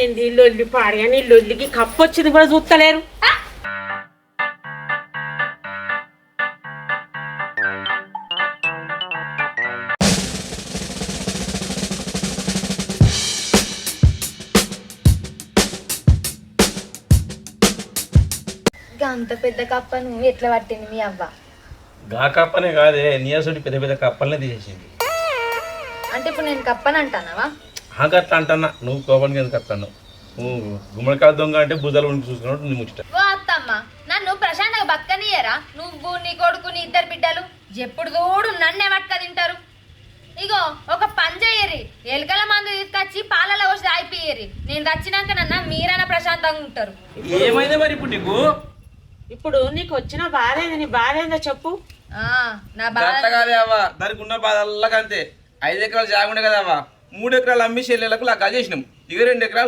ఏంది లొల్లి పాడగాని లొల్లికి కప్పు వచ్చింది కూడా చూస్తలేరు. అంత పెద్ద కప్పను ఎట్లా పట్టింది మీ అవ్వ? గా కప్పనే కాదే నీయసుడి పెద్ద పెద్ద కప్పలనే తీసేసింది. అంటే ఇప్పుడు నేను కప్పని అంటానావా? గట్లా అంటన్నా, నువ్వు కోపానికి ఎందుకు వస్తాను? నువ్వు గుమ్మడికాయ దొంగ అంటే బుద్ధలు ఉండి చూసుకున్నట్టు నీ ముచ్చట. ఓ అత్తమ్మ, నన్ను ప్రశాంతంగా బతకనియరా? నువ్వు నీ కొడుకు నీ ఇద్దరు బిడ్డలు ఎప్పుడు చూడు నన్నే పట్టుక తింటారు. ఇగో ఒక పని చేయరి, ఎలుకల మందు తీసుకొచ్చి పాలలో వచ్చి తాగిపోయేరి. నేను వచ్చినాక నన్న మీరైనా ప్రశాంతంగా ఉంటారు. ఏమైంది మరి ఇప్పుడు నీకు? ఇప్పుడు నీకు వచ్చిన బాధ ఏంది? నీ బాధ ఏందో చెప్పు. నా బాధ కాదే అవ్వ, దానికి ఉన్న బాధ అల్లకంతే. 5 ఎకరాలు జాగుండే కదా అవ్వ, 3 ఎకరాలు అమ్మి చెల్లెలకు లగ్గా చేసినాం. ఇక 2 ఎకరాలు